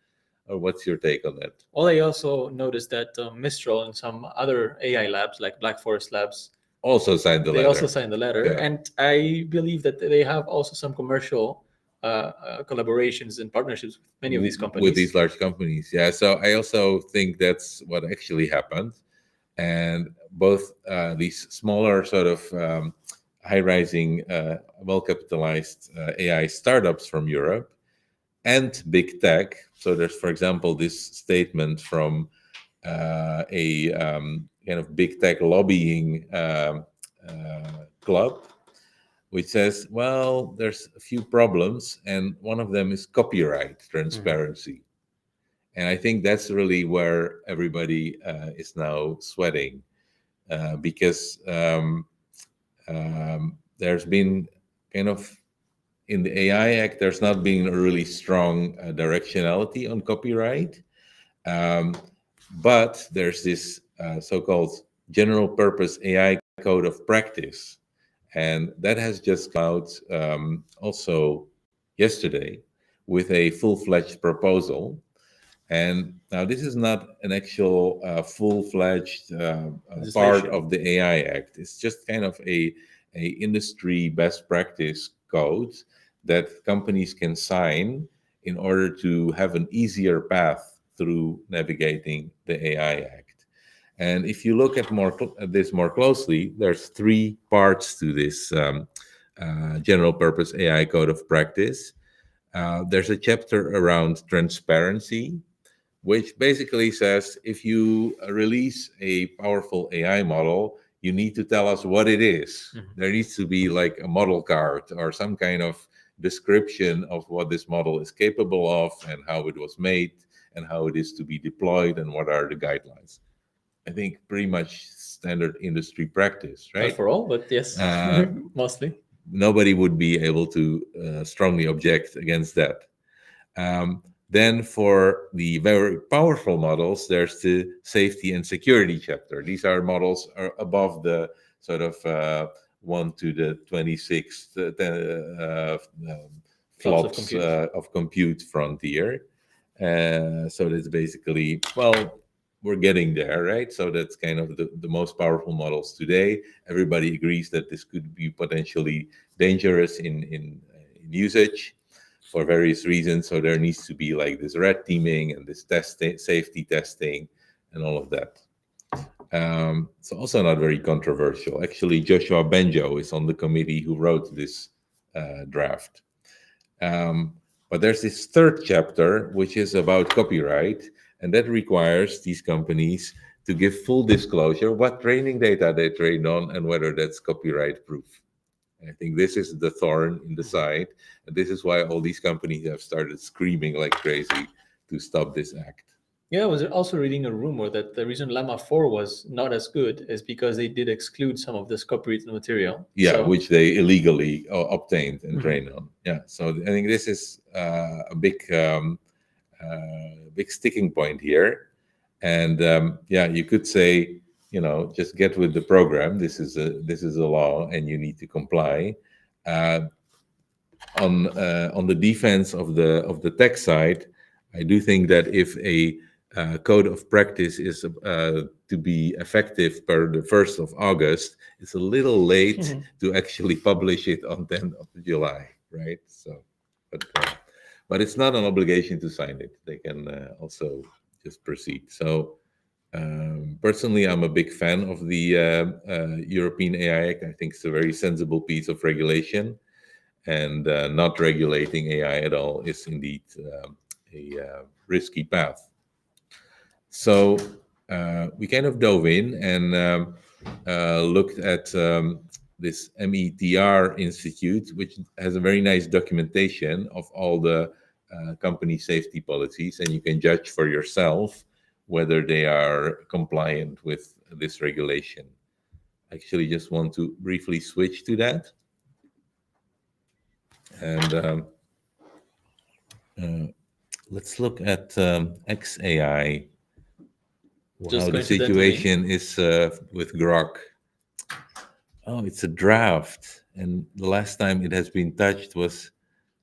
[SPEAKER 1] Or what's your take on that?
[SPEAKER 2] Well, I also noticed that Mistral and some other AI labs, like Black Forest Labs,
[SPEAKER 1] also signed the letter.
[SPEAKER 2] They also signed the letter.
[SPEAKER 1] Yeah.
[SPEAKER 2] And I believe that they have also some commercial collaborations and partnerships with many of these companies.
[SPEAKER 1] With these large companies, yeah. So I also think that's what actually happened. And both these smaller sort of high-rising, well-capitalized AI startups from Europe and big tech. So there's, for example, this statement from a kind of big tech lobbying club, which says, well, there's a few problems, and one of them is copyright transparency. And I think that's really where everybody is now sweating, because there's been kind of, in the AI Act, there's not been a really strong directionality on copyright. But there's this so-called general purpose AI code of practice. And that has just come out also yesterday with a full-fledged proposal. And now this is not an actual full-fledged part of the AI Act. It's just kind of a industry best practice code that companies can sign in order to have an easier path through navigating the AI Act. And if you look at this more closely, there's three parts to this general purpose AI code of practice. There's a chapter around transparency, which basically says if you release a powerful AI model, you need to tell us what it is. There needs to be like a model card or some kind of description of what this model is capable of and how it was made and how it is to be deployed and what are the guidelines. I think pretty much standard industry practice, right?
[SPEAKER 2] Not for all, but yes, mostly.
[SPEAKER 1] Nobody would be able to strongly object against that. Then for the very powerful models, there's the safety and security chapter. These are models are above the sort of 1 to the 26th flops of compute frontier. So that's basically, well, we're getting there, right? So that's kind of the most powerful models today. Everybody agrees that this could be potentially dangerous in usage for various reasons. So there needs to be like this red teaming and this safety testing and all of that. It's also not very controversial. Actually, Joshua Benjo is on the committee who wrote this draft. But there's this third chapter, which is about copyright, and that requires these companies to give full disclosure what training data they trained on and whether that's copyright proof. I think this is the thorn in the side, and this is why all these companies have started screaming like crazy to stop this act.
[SPEAKER 2] Yeah, I was also reading a rumor that the reason Llama 4 was not as good is because they did exclude some of this copyrighted material.
[SPEAKER 1] Yeah, which they illegally obtained and trained on. Yeah, so I think this is a big sticking point here. And yeah, you could say, just get with the program. This is a law, and you need to comply. On the defense of the tech side, I do think that if a code of practice is to be effective per the 1st of August. It's a little late to actually publish it on 10th of July, right? So, but it's not an obligation to sign it. They can also just proceed. So personally, I'm a big fan of the European AI Act. I think it's a very sensible piece of regulation, and not regulating AI at all is indeed a risky path. So we kind of dove in and looked at this METR Institute, which has a very nice documentation of all the company safety policies, and you can judge for yourself whether they are compliant with this regulation. I actually just want to briefly switch to that. And let's look at XAI. How the situation is with Grok. Oh, it's a draft, and the last time it has been touched was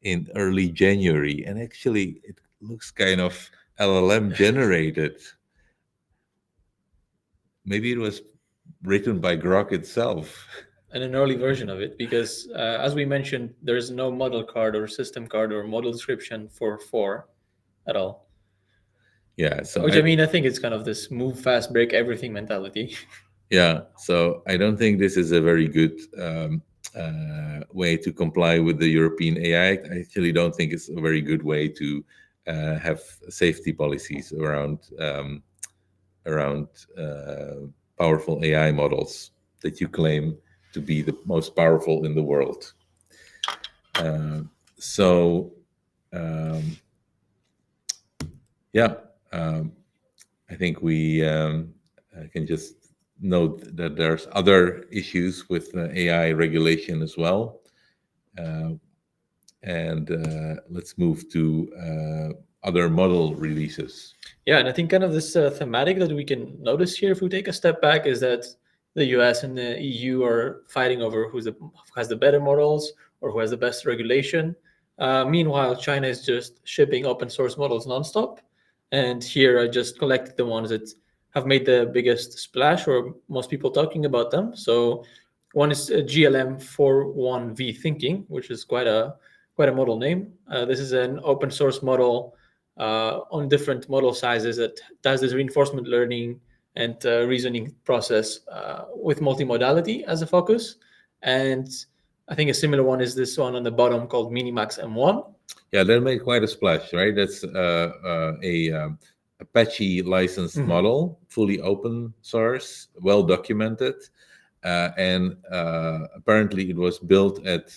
[SPEAKER 1] in early January, and actually it looks kind of LLM generated. Maybe it was written by Grok itself.
[SPEAKER 2] And an early version of it, because as we mentioned, there's no model card or system card or model description for 4 at all.
[SPEAKER 1] Yeah, so
[SPEAKER 2] I mean, I think it's kind of this move fast, break everything mentality.
[SPEAKER 1] Yeah, so I don't think this is a very good way to comply with the European AI Act. I actually don't think it's a very good way to have safety policies around powerful AI models that you claim to be the most powerful in the world. I think we can just note that there's other issues with AI regulation as well. Let's move to other model releases.
[SPEAKER 2] Yeah, and I think kind of this thematic that we can notice here, if we take a step back, is that the US and the EU are fighting over who has the better models or who has the best regulation. Meanwhile, China is just shipping open source models nonstop. And here I just collected the ones that have made the biggest splash, or most people talking about them. So one is GLM 41V Thinking, which is quite a model name. This is an open source model on different model sizes that does this reinforcement learning and reasoning process with multimodality as a focus. And I think a similar one is this one on the bottom called Minimax M1.
[SPEAKER 1] Yeah, that made quite a splash, right? That's a Apache licensed model, fully open source, well documented, and apparently it was built at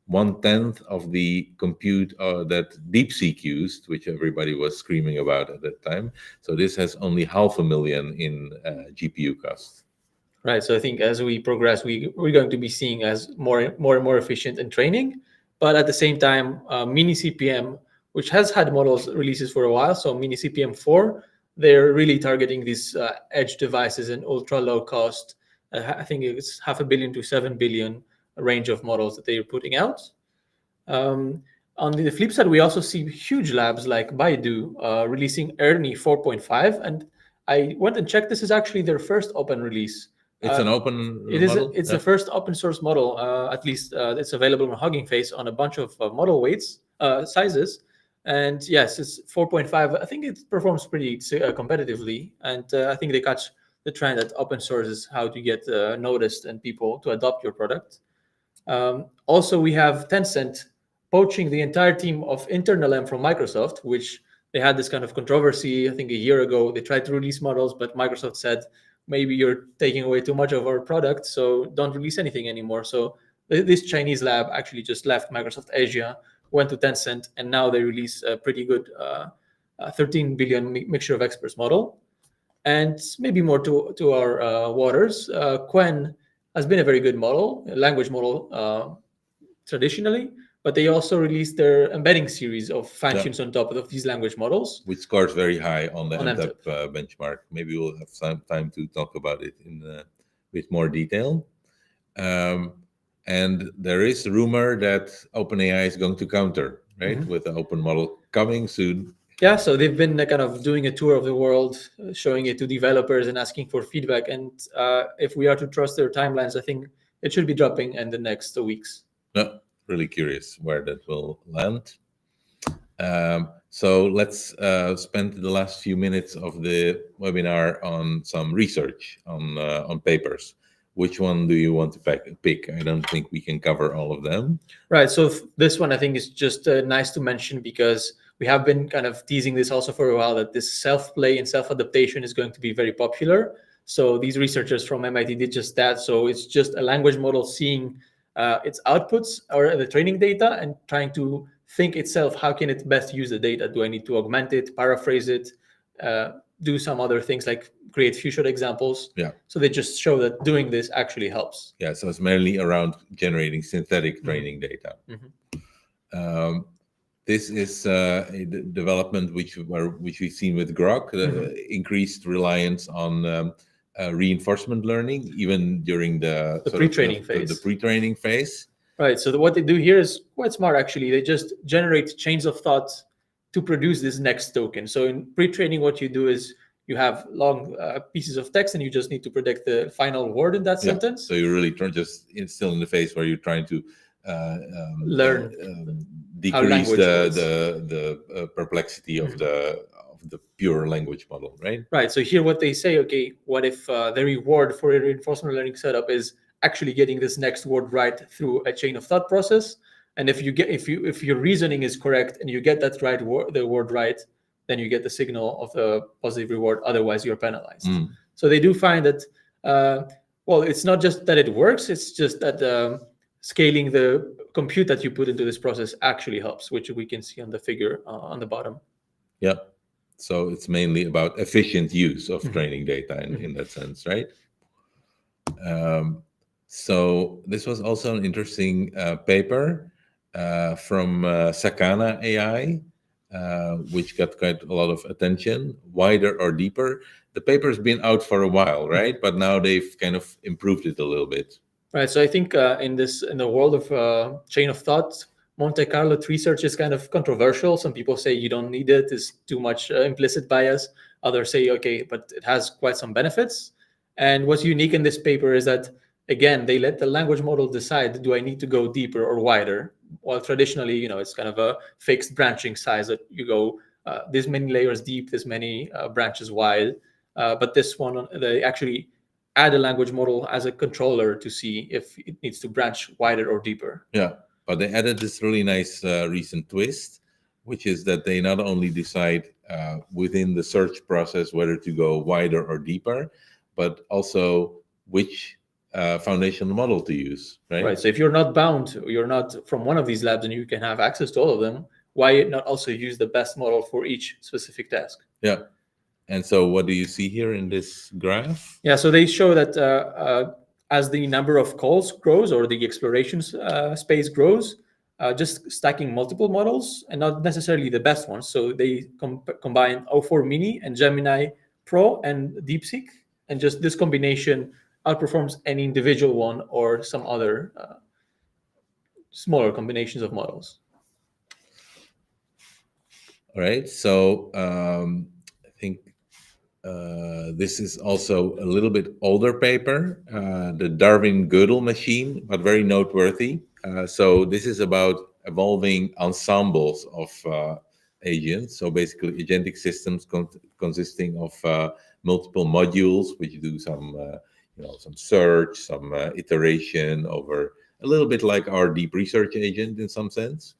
[SPEAKER 1] 1/10 of the compute that DeepSeek used, which everybody was screaming about at that time. So this has only $500,000 in GPU cost.
[SPEAKER 2] Right. So I think as we progress, we're going to be seeing as more and more efficient in training. But at the same time, Mini CPM, which has had models releases for a while, so Mini CPM 4, they're really targeting these edge devices and ultra low cost. I think it's $500 million to $7 billion range of models that they're putting out. On the flip side, we also see huge labs like Baidu releasing ERNIE 4.5, and I went and checked. This is actually their first open release.
[SPEAKER 1] It's an open
[SPEAKER 2] model? It's the first open source model, at least it's available on Hugging Face on a bunch of model weights, sizes. And yes, it's 4.5. I think it performs pretty competitively. And I think they catch the trend that open source is how to get noticed and people to adopt your product. Also, we have Tencent poaching the entire team of internal M from Microsoft, which they had this kind of controversy, I think a year ago. They tried to release models, but Microsoft said, maybe you're taking away too much of our product, so don't release anything anymore. So this Chinese lab actually just left Microsoft Asia, went to Tencent, and now they release a pretty good 13 billion mixture of experts model. And maybe more to our waters, Qwen has been a very good model, a language model traditionally, but they also released their embedding series of functions on top of these language models,
[SPEAKER 1] which scores very high on the MTAP benchmark. Maybe we'll have some time to talk about it with more detail. And there is rumor that OpenAI is going to counter, right, with the open model coming soon.
[SPEAKER 2] Yeah, so they've been kind of doing a tour of the world, showing it to developers and asking for feedback. And if we are to trust their timelines, I think it should be dropping in the next weeks.
[SPEAKER 1] No, really curious where that will land. So let's spend the last few minutes of the webinar on some research on papers. Which one do you want to pick? I don't think we can cover all of them.
[SPEAKER 2] Right. So this one I think is just nice to mention because we have been kind of teasing this also for a while, that this self-play and self-adaptation is going to be very popular. So these researchers from MIT did just that. So it's just a language model seeing its outputs or the training data and trying to think itself, how can it best use the data? Do I need to augment it, paraphrase it, do some other things like create future examples?
[SPEAKER 1] Yeah.
[SPEAKER 2] So they just show that doing this actually helps.
[SPEAKER 1] Yeah, so it's mainly around generating synthetic training data. This is a development which we've seen with Grok, increased reliance on reinforcement learning, even during the
[SPEAKER 2] pre-training phase.
[SPEAKER 1] The pre-training phase.
[SPEAKER 2] Right. So what they do here is quite smart, actually. They just generate chains of thought to produce this next token. So in pre-training, what you do is you have long pieces of text, and you just need to predict the final word in that sentence.
[SPEAKER 1] So you're really it's still in the phase where you're trying to
[SPEAKER 2] learn,
[SPEAKER 1] decrease the perplexity of the pure language model, right?
[SPEAKER 2] Right. So here, what they say, okay, what if the reward for a reinforcement learning setup is actually getting this next word right through a chain of thought process? And if your reasoning is correct and you get that the word right, then you get the signal of the positive reward. Otherwise, you're penalized. So they do find that, it's not just that it works, it's just that scaling the compute that you put into this process actually helps, which we can see on the figure on the bottom.
[SPEAKER 1] Yeah. So it's mainly about efficient use of training data in that sense, right? So this was also an interesting paper from Sakana AI, which got quite a lot of attention. Wider or deeper? The paper's been out for a while, right? But now they've kind of improved it a little bit.
[SPEAKER 2] Right. So I think in the world of chain of thought, Monte Carlo research is kind of controversial. Some people say you don't need it; it's too much implicit bias. Others say, okay, but it has quite some benefits. And what's unique in this paper is that, again, they let the language model decide, do I need to go deeper or wider? While traditionally, it's kind of a fixed branching size that you go this many layers deep, this many branches wide. But this one, they actually add a language model as a controller to see if it needs to branch wider or deeper.
[SPEAKER 1] Yeah, but they added this really nice recent twist, which is that they not only decide within the search process whether to go wider or deeper, but also which foundational model to use, right?
[SPEAKER 2] Right. So if you're not bound, you're not from one of these labs, and you can have access to all of them, why not also use the best model for each specific task?
[SPEAKER 1] Yeah. And so what do you see here in this graph?
[SPEAKER 2] Yeah, so they show that as the number of calls grows or the exploration space grows, just stacking multiple models and not necessarily the best ones. So they combine O4 Mini and Gemini Pro and DeepSeek, and just this combination outperforms any individual one or some other smaller combinations of models.
[SPEAKER 1] All right, so I think this is also a little bit older paper, the Darwin-Gödel machine, but very noteworthy. So this is about evolving ensembles of agents. So basically agentic systems consisting of multiple modules, which do some search, some iteration over, a little bit like our deep research agent in some sense.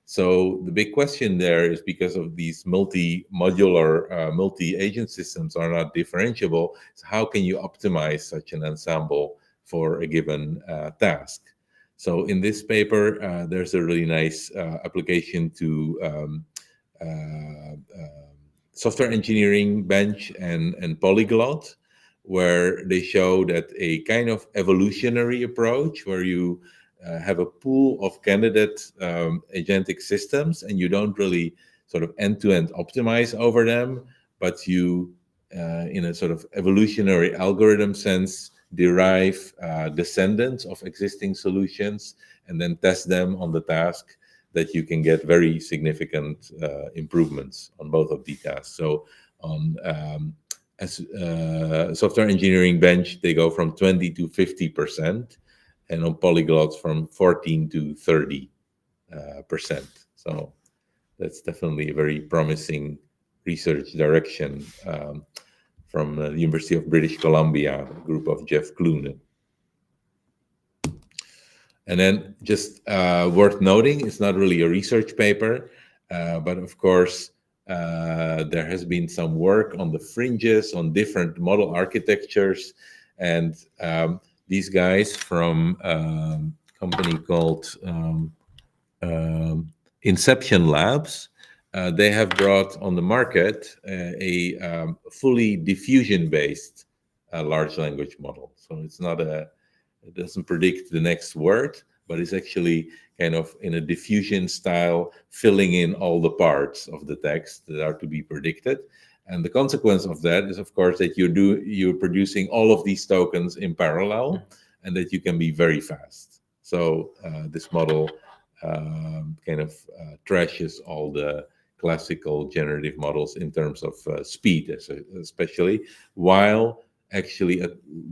[SPEAKER 1] So the big question there is, because of these multi-modular, multi-agent systems are not differentiable, so how can you optimize such an ensemble for a given task? So in this paper, there's a really nice application to software engineering bench and polyglot, where they show that a kind of evolutionary approach where you have a pool of candidate agentic systems, and you don't really sort of end-to-end optimize over them, but you, in a sort of evolutionary algorithm sense, derive descendants of existing solutions and then test them on the task that you can get very significant improvements on both of these tasks. So on software engineering bench, they go from 20 to 50%, and on polyglots from 14 to 30%. So that's definitely a very promising research direction from the University of British Columbia, a group of Jeff Clune. And then just worth noting, it's not really a research paper, but of course, there has been some work on the fringes, on different model architectures. And these guys from a company called Inception Labs, they have brought on the market a fully diffusion-based large language model. So it's not it doesn't predict the next word, but it's actually kind of in a diffusion style, filling in all the parts of the text that are to be predicted. And the consequence of that is, of course, that you're producing all of these tokens in parallel, and that you can be very fast. So this model kind of trashes all the classical generative models in terms of speed, especially, while actually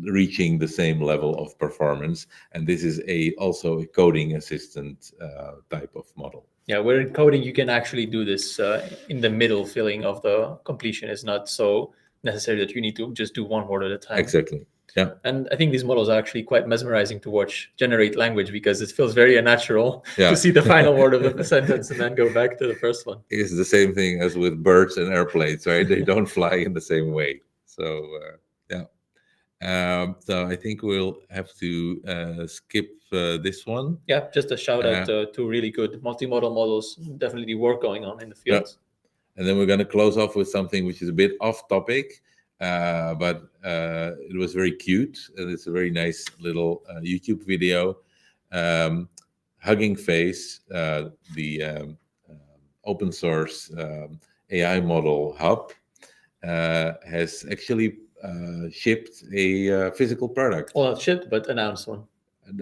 [SPEAKER 1] reaching the same level of performance. And this is also a coding assistant type of model.
[SPEAKER 2] Yeah, where in coding you can actually do this in the middle filling of the completion. Is not so necessary that you need to just do one word at a time.
[SPEAKER 1] Exactly. Yeah.
[SPEAKER 2] And I think these models are actually quite mesmerizing to watch generate language, because it feels very unnatural
[SPEAKER 1] Yeah.
[SPEAKER 2] to see the final word of the sentence and then go back to the first one.
[SPEAKER 1] It's the same thing as with birds and airplanes, right? They don't fly in the same way. So so I think we'll have to skip this one.
[SPEAKER 2] Yeah, just a shout out to really good multimodal models. Definitely work going on in the field.
[SPEAKER 1] Yeah. And then we're going to close off with something which is a bit off topic, but it was very cute. And it's a very nice little YouTube video. Hugging Face, the open source AI model hub, has actually shipped a physical product.
[SPEAKER 2] Well, not shipped, but announced one.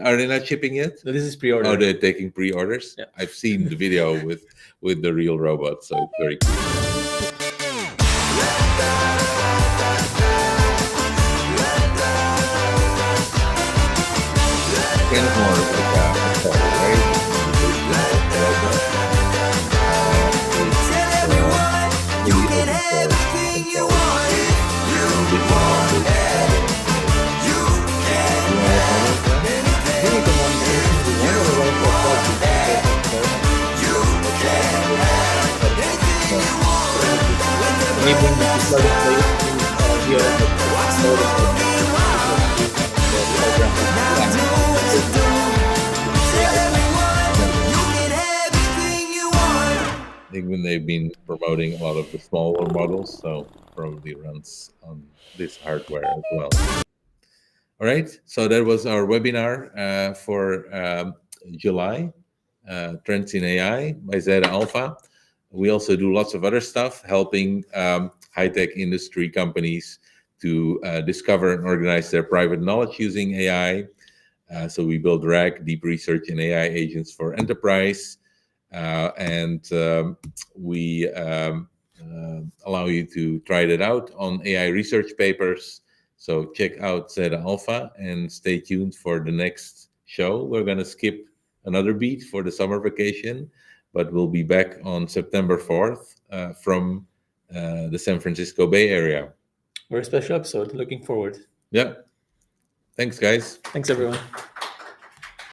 [SPEAKER 1] Are they not shipping yet?
[SPEAKER 2] No, this is pre-order.
[SPEAKER 1] Oh, they're taking pre-orders?
[SPEAKER 2] Yeah.
[SPEAKER 1] I've seen the video with the real robot, so it's very cool. Kind of more like a toy, right? I think when they've been promoting a lot of the smaller models, so probably runs on this hardware as well. All right, so that was our webinar for July, Trends in AI by Zeta Alpha. We also do lots of other stuff, helping high-tech industry companies to discover and organize their private knowledge using AI. So we build RAG, deep research and AI agents for enterprise. And we allow you to try that out on AI research papers. So check out Zeta Alpha and stay tuned for the next show. We're going to skip another beat for the summer vacation, but we'll be back on September 4th from the San Francisco Bay Area.
[SPEAKER 2] Very special episode. Looking forward.
[SPEAKER 1] Yeah. Thanks, guys.
[SPEAKER 2] Thanks, everyone.